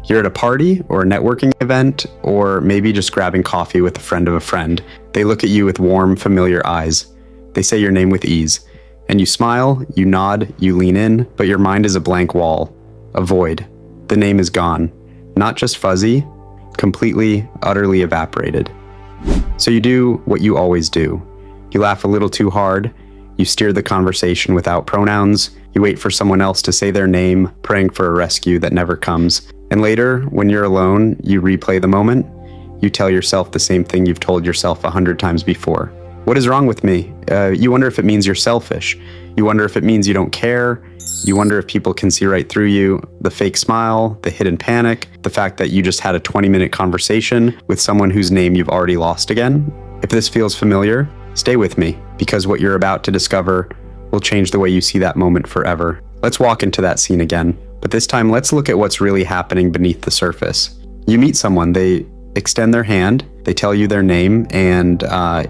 You're at a party or a networking event, or maybe just grabbing coffee with a friend of a friend. They look at you with warm, familiar eyes. They say your name with ease. And you smile, you nod, you lean in, but your mind is a blank wall, a void. The name is gone. Not just fuzzy, completely, utterly evaporated. So you do what you always do. You laugh a little too hard. You steer the conversation without pronouns. You wait for someone else to say their name, praying for a rescue that never comes. And later, when you're alone, you replay the moment. You tell yourself the same thing you've told yourself 100 times before. What is wrong with me? You wonder if it means you're selfish. You wonder if it means you don't care. You wonder if people can see right through you. The fake smile, the hidden panic, the fact that you just had a 20-minute conversation with someone whose name you've already lost again. If this feels familiar, stay with me, because what you're about to discover will change the way you see that moment forever. Let's walk into that scene again, but this time let's look at what's really happening beneath the surface. You meet someone, they extend their hand, they tell you their name, and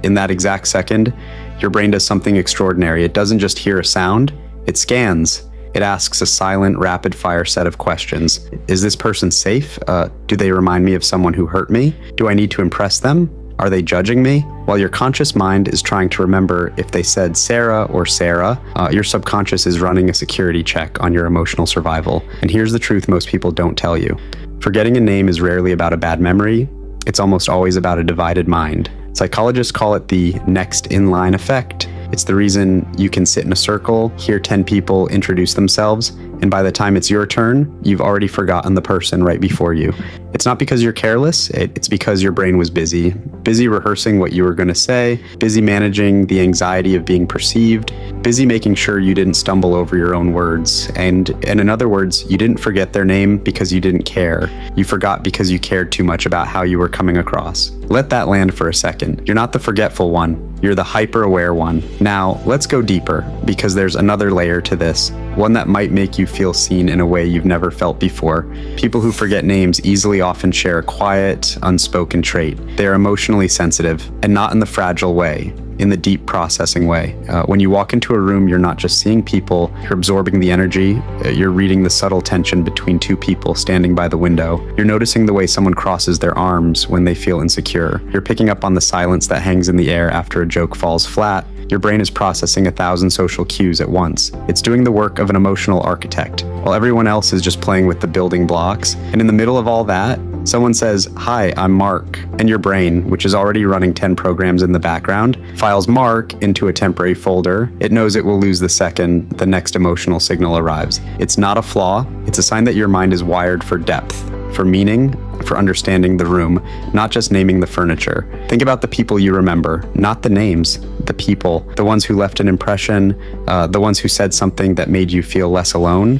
in that exact second, your brain does something extraordinary. It doesn't just hear a sound, it scans. It asks a silent, rapid-fire set of questions. Is this person safe? Do they remind me of someone who hurt me? Do I need to impress them? Are they judging me? While your conscious mind is trying to remember if they said Sarah or Sarah, your subconscious is running a security check on your emotional survival. And here's the truth most people don't tell you. Forgetting a name is rarely about a bad memory. It's almost always about a divided mind. Psychologists call it the next in line effect. It's the reason you can sit in a circle, hear 10 people introduce themselves, and by the time it's your turn, you've already forgotten the person right before you. It's not because you're careless, it's because your brain was busy. Busy rehearsing what you were going to say, busy managing the anxiety of being perceived, busy making sure you didn't stumble over your own words. And in other words, you didn't forget their name because you didn't care. You forgot because you cared too much about how you were coming across. Let that land for a second. You're not the forgetful one. You're the hyper-aware one. Now, let's go deeper, because there's another layer to this, one that might make you feel seen in a way you've never felt before. People who forget names easily often share a quiet, unspoken trait. They're emotionally sensitive, and not in the fragile way, in the deep processing way. When you walk into a room, you're not just seeing people, you're absorbing the energy, you're reading the subtle tension between two people standing by the window. You're noticing the way someone crosses their arms when they feel insecure. You're picking up on the silence that hangs in the air after a joke falls flat. Your brain is processing 1,000 social cues at once. It's doing the work of an emotional architect, while everyone else is just playing with the building blocks. And in the middle of all that, someone says, "Hi, I'm Mark," and your brain, which is already running 10 programs in the background, files Mark into a temporary folder. It knows it will lose the second the next emotional signal arrives. It's not a flaw. It's a sign that your mind is wired for depth, for meaning, for understanding the room, not just naming the furniture. Think about the people you remember, not the names, the people, the ones who left an impression, the ones who said something that made you feel less alone,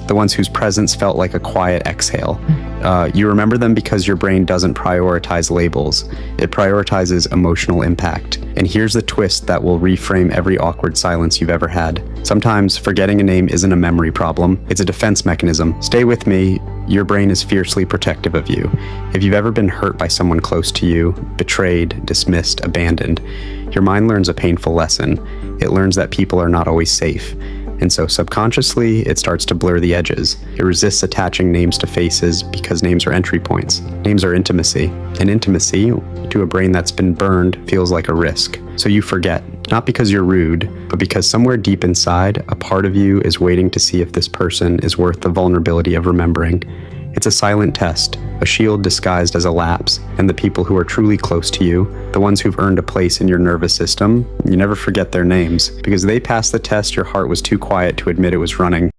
the ones whose presence felt like a quiet exhale. You remember them because your brain doesn't prioritize labels. It prioritizes emotional impact. And here's the twist that will reframe every awkward silence you've ever had. Sometimes forgetting a name isn't a memory problem. It's a defense mechanism. Stay with me. Your brain is fiercely protective of you. If you've ever been hurt by someone close to you, betrayed, dismissed, abandoned, your mind learns a painful lesson. It learns that people are not always safe. And so subconsciously, it starts to blur the edges. It resists attaching names to faces because names are entry points. Names are intimacy. And intimacy, to a brain that's been burned, feels like a risk. So you forget, not because you're rude, but because somewhere deep inside, a part of you is waiting to see if this person is worth the vulnerability of remembering. It's a silent test, a shield disguised as a lapse, and the people who are truly close to you, the ones who've earned a place in your nervous system, you never forget their names, because they passed the test your heart was too quiet to admit it was running.